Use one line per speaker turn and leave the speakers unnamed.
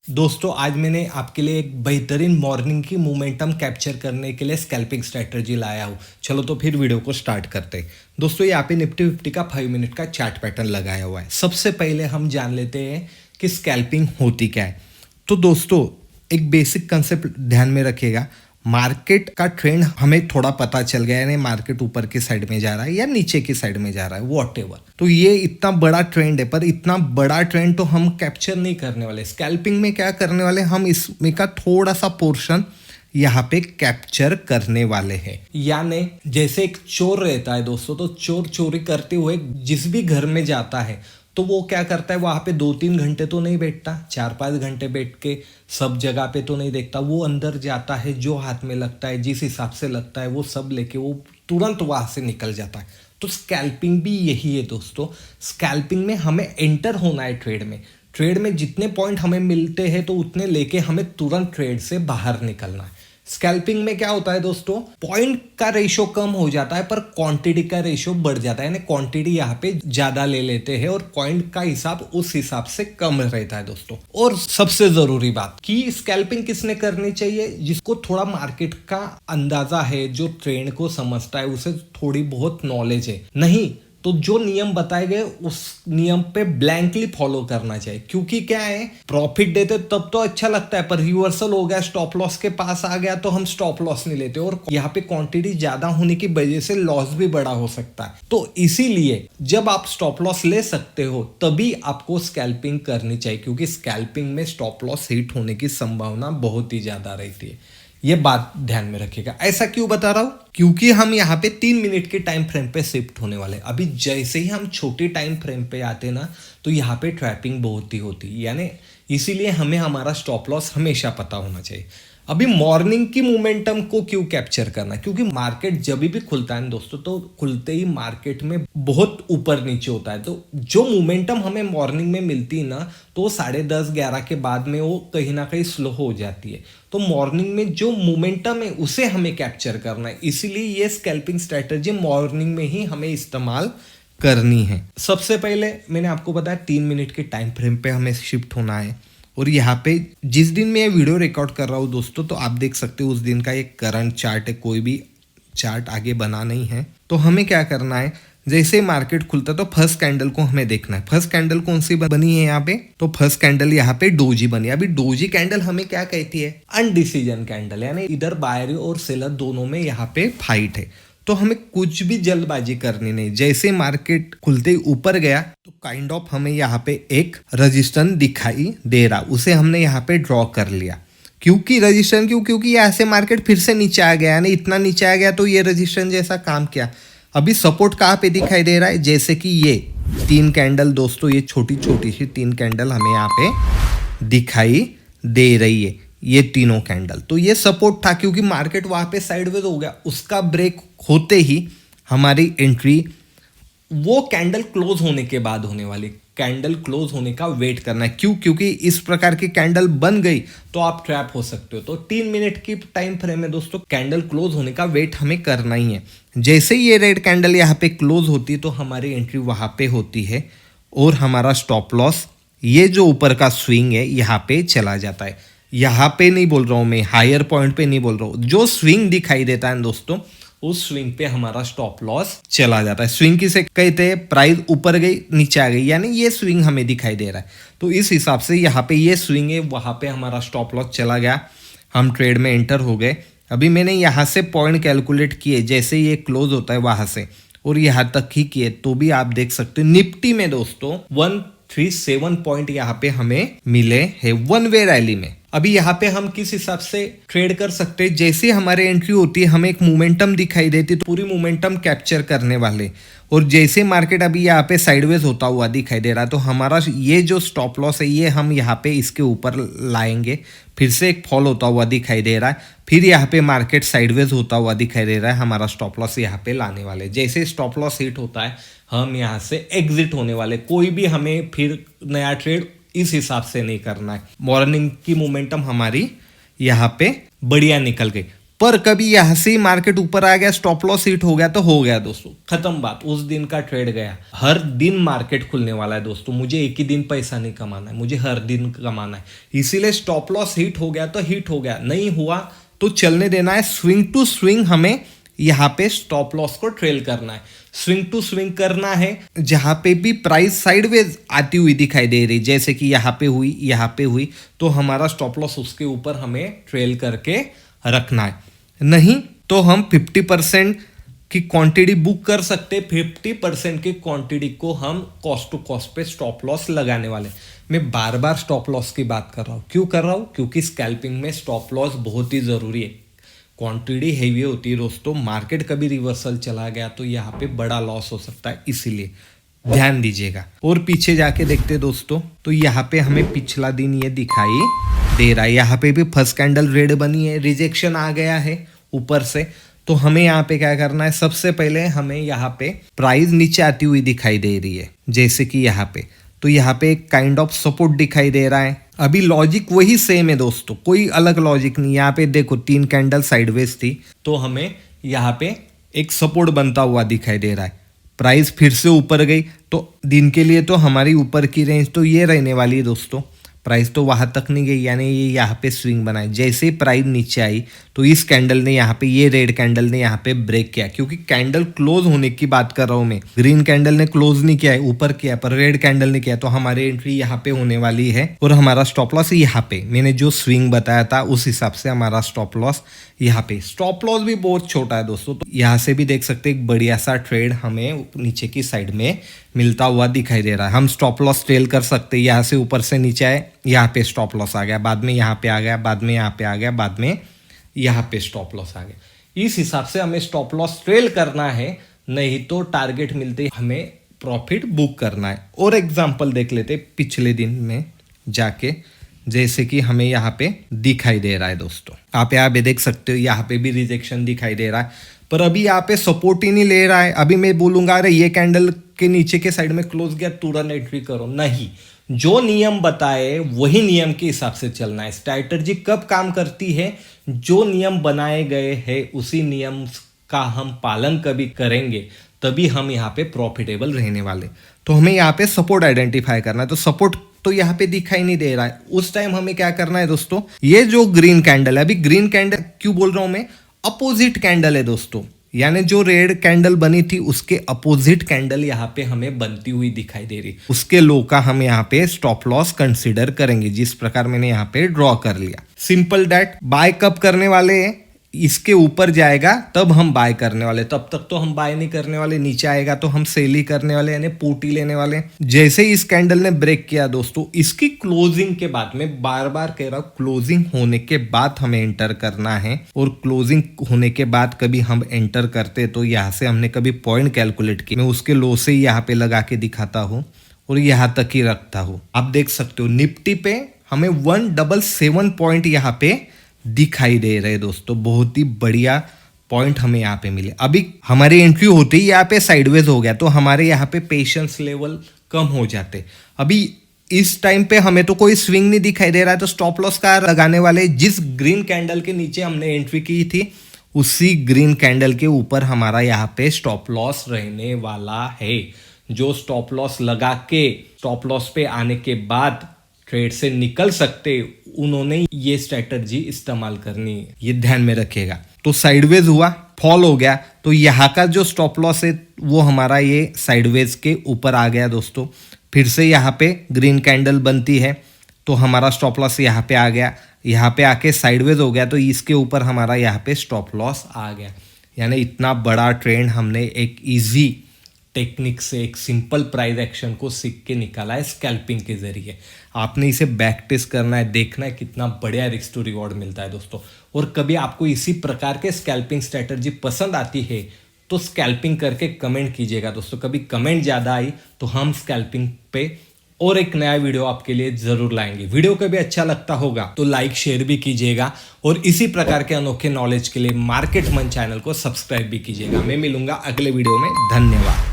दोस्तों आज मैंने आपके लिए एक बेहतरीन मॉर्निंग की मोमेंटम कैप्चर करने के लिए स्कैल्पिंग स्ट्रैटेजी लाया हूँ। चलो तो फिर वीडियो को स्टार्ट करते हैं। दोस्तों यहाँ पे निफ्टी 50 का 5 मिनट का चार्ट पैटर्न लगाया हुआ है। सबसे पहले हम जान लेते हैं कि स्कैल्पिंग होती क्या है। तो दोस्तों एक बेसिक कंसेप्ट ध्यान में रखिएगा। मार्केट का ट्रेंड हमें थोड़ा पता चल गया है, मार्केट ऊपर की साइड में जा रहा है या नीचे की साइड में जा रहा है, वॉटएवर। तो ये इतना बड़ा ट्रेंड है, पर इतना बड़ा ट्रेंड तो हम कैप्चर नहीं करने वाले। स्कैल्पिंग में क्या करने वाले, हम इसमें का थोड़ा सा पोर्शन यहाँ पे कैप्चर करने वाले हैं। यानी जैसे एक चोर रहता है दोस्तों, तो चोर चोरी करते हुए जिस भी घर में जाता है तो वो क्या करता है, वहाँ पे 2-3 घंटे तो नहीं बैठता, 4-5 घंटे बैठ के सब जगह पे तो नहीं देखता। वो अंदर जाता है, जो हाथ में लगता है, जिस हिसाब से लगता है वो सब लेके वो तुरंत वहाँ से निकल जाता है। तो स्कैल्पिंग भी यही है दोस्तों। स्कैल्पिंग में हमें एंटर होना है ट्रेड में। ट्रेड में जितने पॉइंट हमें मिलते हैं तो उतने लेके हमें तुरंत ट्रेड से बाहर निकलना है। स्कैल्पिंग में क्या होता है दोस्तों, पॉइंट का रेशो कम हो जाता है पर क्वांटिटी का रेशो बढ़ जाता है। यानी क्वांटिटी यहाँ पे ज्यादा ले लेते हैं और पॉइंट का हिसाब उस हिसाब से कम रहता है दोस्तों। और सबसे जरूरी बात कि स्कैल्पिंग किसने करनी चाहिए, जिसको थोड़ा मार्केट का अंदाजा है, जो ट्रेंड को समझता है, उसे थोड़ी बहुत नॉलेज है। नहीं तो जो नियम बताए गए उस नियम पे ब्लैंकली फॉलो करना चाहिए। क्योंकि क्या है, प्रॉफिट देते तब तो अच्छा लगता है, पर रिवर्सल हो गया, स्टॉप लॉस के पास आ गया तो हम स्टॉप लॉस नहीं लेते और यहाँ पे क्वांटिटी ज्यादा होने की वजह से लॉस भी बड़ा हो सकता है। तो इसीलिए जब आप स्टॉप लॉस ले सकते हो तभी आपको स्कैल्पिंग करनी चाहिए, क्योंकि स्कैल्पिंग में स्टॉप लॉस हिट होने की संभावना बहुत ही ज्यादा रहती है। ये बात ध्यान में रखिएगा। ऐसा क्यों बता रहा हूं, क्योंकि हम यहाँ पे 3 मिनट के टाइम फ्रेम पे शिफ्ट होने वाले हैं। अभी जैसे ही हम छोटे टाइम फ्रेम पे आते ना तो यहाँ पे ट्रैपिंग बहुत ही होती है। यानी इसीलिए हमें हमारा स्टॉप लॉस हमेशा पता होना चाहिए। अभी मॉर्निंग की मोमेंटम को क्यों कैप्चर करना, क्योंकि मार्केट जब भी खुलता है दोस्तों तो खुलते ही मार्केट में बहुत ऊपर नीचे होता है। तो जो मोमेंटम हमें मॉर्निंग में मिलती है ना, तो 10:30-11 के बाद में वो कहीं ना कहीं स्लो हो जाती है। तो मॉर्निंग में जो मोमेंटम है उसे हमें कैप्चर करना है। इसीलिए ये स्कैल्पिंग स्ट्रेटजी मॉर्निंग में ही हमें इस्तेमाल करनी है। सबसे पहले मैंने आपको बताया 3 मिनट के टाइम फ्रेम पे हमें शिफ्ट होना है। और यहाँ पे जिस दिन मैं ये वीडियो रिकॉर्ड कर रहा हूँ दोस्तों, तो आप देख सकते हो उस दिन का एक करंट चार्ट है, कोई भी चार्ट आगे बना नहीं है। तो हमें क्या करना है, जैसे मार्केट खुलता तो फर्स्ट कैंडल को हमें देखना है। फर्स्ट कैंडल कौन सी बनी है यहाँ पे, तो फर्स्ट कैंडल यहाँ पे डोजी बनी है। अभी डोजी कैंडल हमें क्या कहती है, अनडिसीजन कैंडल, यानी इधर बायर और सेलर दोनों में यहाँ पे फाइट है। तो हमें कुछ भी जल्दबाजी करनी नहीं। जैसे मार्केट खुलते ही ऊपर गया तो काइंड ऑफ हमें यहाँ पे एक रजिस्टेंस दिखाई दे रहा, उसे हमने यहाँ पे ड्रॉ कर लिया। क्योंकि रजिस्टेंस क्योंकि यहाँ से मार्केट फिर से नीचे आ गया, यानी इतना नीचे आ गया तो ये रजिस्टेंस जैसा काम किया। अभी सपोर्ट कहाँ पे दिखाई दे रहा है, जैसे कि ये 3 कैंडल दोस्तों, ये छोटी छोटी सी 3 कैंडल हमें यहाँ पे दिखाई दे रही है, ये तीनों कैंडल। तो ये सपोर्ट था, क्योंकि मार्केट वहां पे साइडवेज हो गया। उसका ब्रेक होते ही हमारी एंट्री वो कैंडल क्लोज होने के बाद होने वाली। कैंडल क्लोज होने का वेट करना है। क्यों, क्योंकि इस प्रकार की कैंडल बन गई तो आप ट्रैप हो सकते हो। तो 3 मिनट की टाइम फ्रेम में दोस्तों कैंडल क्लोज होने का वेट हमें करना ही है। जैसे ही ये रेड कैंडल यहाँ पे क्लोज होती है तो हमारी एंट्री वहां पे होती है और हमारा स्टॉप लॉस, ये जो ऊपर का स्विंग है, यहाँ पे चला जाता है। यहाँ पे नहीं बोल रहा हूँ मैं, हायर पॉइंट पे नहीं बोल रहा हूँ, जो स्विंग दिखाई देता है दोस्तों उस स्विंग पे हमारा स्टॉप लॉस चला जाता है। स्विंग किसे कहते हैं, प्राइस ऊपर गई नीचे आ गई, यानी ये स्विंग हमें दिखाई दे रहा है। तो इस हिसाब से यहाँ पे ये स्विंग है, वहां पे हमारा स्टॉप लॉस चला गया, हम ट्रेड में एंटर हो गए। अभी मैंने यहाँ से पॉइंट कैलकुलेट किए, जैसे ये क्लोज होता है वहां से और यहाँ तक ही किए, तो भी आप देख सकते हो निफ्टी में दोस्तों 137 पॉइंट यहाँ पे हमें मिले हैं वन वे रैली में। अभी यहाँ पे हम किस हिसाब से ट्रेड कर सकते हैं, जैसे हमारे एंट्री होती है हमें एक मोमेंटम दिखाई देती है, तो पूरी मोमेंटम कैप्चर करने वाले। और जैसे मार्केट अभी यहाँ पे साइडवेज होता हुआ दिखाई दे रहा है तो हमारा ये जो स्टॉप लॉस है ये हम यहाँ पे इसके ऊपर लाएंगे। फिर से एक फॉल होता हुआ दिखाई दे रहा है, फिर यहाँ पे मार्केट साइडवेज होता हुआ दिखाई दे रहा है, हमारा स्टॉप लॉस यहाँ पे लाने वाले। जैसे स्टॉप लॉस हिट होता है हम यहाँ से एग्जिट होने वाले। कोई भी हमें फिर नया ट्रेड इस हिसाब से नहीं करना है। मॉर्निंग की मोमेंटम हमारी यहाँ पे बढ़िया निकल गई। पर कभी यहाँ से ही मार्केट ऊपर आ गया, स्टॉप लॉस हिट हो गया तो हो गया दोस्तों, खत्म बात, उस दिन का ट्रेड गया। हर दिन मार्केट खुलने वाला है दोस्तों, मुझे एक ही दिन पैसा नहीं कमाना है, मुझे हर दिन कमाना है। इसीलिए स्टॉप लॉस हिट हो गया तो हिट हो गया, नहीं हुआ तो चलने देना है। स्विंग टू स्विंग हमें यहाँ पे स्टॉप लॉस को ट्रेल करना है, स्विंग टू स्विंग करना है। जहां पे भी प्राइस साइडवेज आती हुई दिखाई दे रही, जैसे कि यहाँ पे हुई तो हमारा स्टॉप लॉस उसके ऊपर हमें ट्रेल करके रखना है। नहीं तो हम 50% की क्वांटिटी बुक कर सकते, 50% की क्वांटिटी को हम कॉस्ट टू कॉस्ट पे स्टॉप लॉस लगाने वाले। मैं बार बार स्टॉप लॉस की बात कर रहा हूँ, क्यों कर रहा हूँ? क्योंकि स्कैल्पिंग में स्टॉप लॉस बहुत ही जरूरी है। क्वांटिटी हैवी होती है दोस्तों, मार्केट कभी रिवर्सल चला गया तो यहाँ पे बड़ा लॉस हो सकता है, इसीलिए ध्यान दीजिएगा। और पीछे जाके देखते दोस्तों तो यहाँ पे हमें पिछला दिन ये दिखाई दे रहा है, यहाँ पे भी फर्स्ट कैंडल रेड बनी है, रिजेक्शन आ गया है ऊपर से। तो हमें यहाँ पे क्या करना है, सबसे पहले हमें यहाँ पे प्राइस नीचे आती हुई दिखाई दे रही है, जैसे कि यहाँ पे, तो यहाँ पे एक काइंड ऑफ सपोर्ट दिखाई दे रहा है। अभी लॉजिक वही सेम है दोस्तों, कोई अलग लॉजिक नहीं। यहाँ पे देखो 3 कैंडल साइडवेज थी, तो हमें यहाँ पे एक सपोर्ट बनता हुआ दिखाई दे रहा है। प्राइस फिर से ऊपर गई तो दिन के लिए तो हमारी ऊपर की रेंज तो ये रहने वाली है दोस्तों, प्राइस तो वहां तक नहीं गई, यानी ये यहाँ पे स्विंग बनाए। जैसे ही प्राइस नीचे आई तो इस कैंडल ने यहाँ पे, ये रेड कैंडल ने यहाँ पे ब्रेक किया, क्योंकि कैंडल क्लोज होने की बात कर रहा हूँ मैं। ग्रीन कैंडल ने क्लोज नहीं किया है, ऊपर किया, पर रेड कैंडल ने किया, तो हमारी एंट्री यहाँ पे होने वाली है और हमारा स्टॉप लॉस यहाँ पे। मैंने जो स्विंग बताया था उस हिसाब से हमारा स्टॉप लॉस यहाँ पे। स्टॉप लॉस भी बहुत छोटा है दोस्तों, तो यहाँ से भी देख सकते एक बढ़िया सा ट्रेड हमें नीचे की साइड में मिलता हुआ दिखाई दे रहा है। हम स्टॉप लॉस ट्रेल कर सकते हैं, यहाँ से ऊपर से नीचे आए, यहाँ पे स्टॉप लॉस आ गया, बाद में यहाँ पे आ गया, बाद में यहाँ पे आ गया, बाद में यहाँ पे स्टॉप लॉस आ गया। इस हिसाब से हमें स्टॉप लॉस ट्रेल करना है, नहीं तो टारगेट मिलते हमें प्रॉफिट बुक करना है। और एग्जांपल देख लेते पिछले दिन में जाके, जैसे कि हमें यहाँ पे दिखाई दे रहा है दोस्तों, आप यहाँ पे देख सकते हो, यहाँ पे भी रिजेक्शन दिखाई दे रहा है, पर अभी यहाँ पे सपोर्ट ही नहीं ले रहा है। अभी मैं बोलूंगा अरे ये कैंडल के नीचे के साइड में क्लोज गया, तुरंत एंट्री करो, नहीं। जो नियम बताए वही नियम के हिसाब से चलना है। स्ट्रैटेजी कब काम करती है? जो नियम बनाए गए हैं उसी नियम का हम पालन कभी करेंगे, तभी हम यहाँ पे प्रॉफिटेबल रहने वाले। तो हमें यहाँ पे सपोर्ट आइडेंटिफाई करना है, तो सपोर्ट तो यहाँ पे दिखाई नहीं दे रहा है। उस टाइम हमें क्या करना है दोस्तों, ये जो ग्रीन कैंडल है, अभी ग्रीन कैंडल क्यों बोल रहा हूं मैं, अपोजिट कैंडल है दोस्तों, यानी जो रेड कैंडल बनी थी उसके अपोजिट कैंडल यहाँ पे हमें बनती हुई दिखाई दे रही, उसके लो का हम यहाँ पे स्टॉप लॉस कंसीडर करेंगे, जिस प्रकार मैंने यहाँ पे ड्रॉ कर लिया। Simple that. बाय कब करने वाले हैं, इसके ऊपर जाएगा तब हम बाय करने वाले, तब तक तो हम बाय नहीं करने वाले। नीचे आएगा तो हम सेल ही करने वाले, यानी पुट ही लेने वाले। जैसे ही इस कैंडल ने ब्रेक किया दोस्तों, इसकी क्लोजिंग के बाद, मैं बार बार कह रहा हूं, क्लोजिंग होने के बाद हमें एंटर करना है। और क्लोजिंग होने के बाद कभी हम एंटर करते तो यहाँ से हमने कभी पॉइंट कैलकुलेट की, मैं उसके लो से ही यहाँ पे लगा के दिखाता हूँ और यहाँ तक ही रखता हूँ। आप देख सकते हो निफ्टी पे हमें 177 पॉइंट यहाँ पे दिखाई दे रहे दोस्तों, बहुत ही बढ़िया पॉइंट हमें यहाँ पे मिले। अभी हमारी एंट्री होती ही यहाँ पे साइडवेज हो गया, तो हमारे यहाँ पे पेशेंस लेवल कम हो जाते। अभी इस टाइम पे हमें तो कोई स्विंग नहीं दिखाई दे रहा है, तो स्टॉप लॉस का लगाने वाले, जिस ग्रीन कैंडल के नीचे हमने एंट्री की थी उसी ग्रीन कैंडल के ऊपर हमारा यहाँ पे स्टॉप लॉस रहने वाला है। जो स्टॉप लॉस लगा के स्टॉप लॉस पे आने के बाद ट्रेड से निकल सकते, उन्होंने ये स्ट्रेटजी इस्तेमाल करनी है, ये ध्यान में रखिएगा। तो साइडवेज हुआ, फॉल हो गया, तो यहाँ का जो स्टॉप लॉस है वो हमारा ये साइडवेज के ऊपर आ गया दोस्तों। फिर से यहाँ पे ग्रीन कैंडल बनती है तो हमारा स्टॉप लॉस यहाँ पे आ गया, यहाँ पे आके साइडवेज हो गया तो इसके ऊपर हमारा यहाँ पे स्टॉप लॉस आ गया। यानी इतना बड़ा ट्रेंड हमने एक इजी टेक्निक से, एक सिंपल प्राइस एक्शन को सीख के निकाला है स्कैल्पिंग के जरिए। आपने इसे बैक टेस्ट करना है, देखना है कितना बढ़िया रिस्क टू रिवॉर्ड मिलता है दोस्तों। और कभी आपको इसी प्रकार के स्कैल्पिंग स्ट्रेटजी पसंद आती है तो स्कैल्पिंग करके कमेंट कीजिएगा दोस्तों। कभी कमेंट ज़्यादा आई तो हम स्कैल्पिंग पे और एक नया वीडियो आपके लिए जरूर लाएंगे। वीडियो कभी अच्छा लगता होगा तो लाइक शेयर भी कीजिएगा और इसी प्रकार के अनोखे नॉलेज के लिए मार्केट मंच चैनल को सब्सक्राइब भी कीजिएगा। मैं मिलूंगा अगले वीडियो में। धन्यवाद।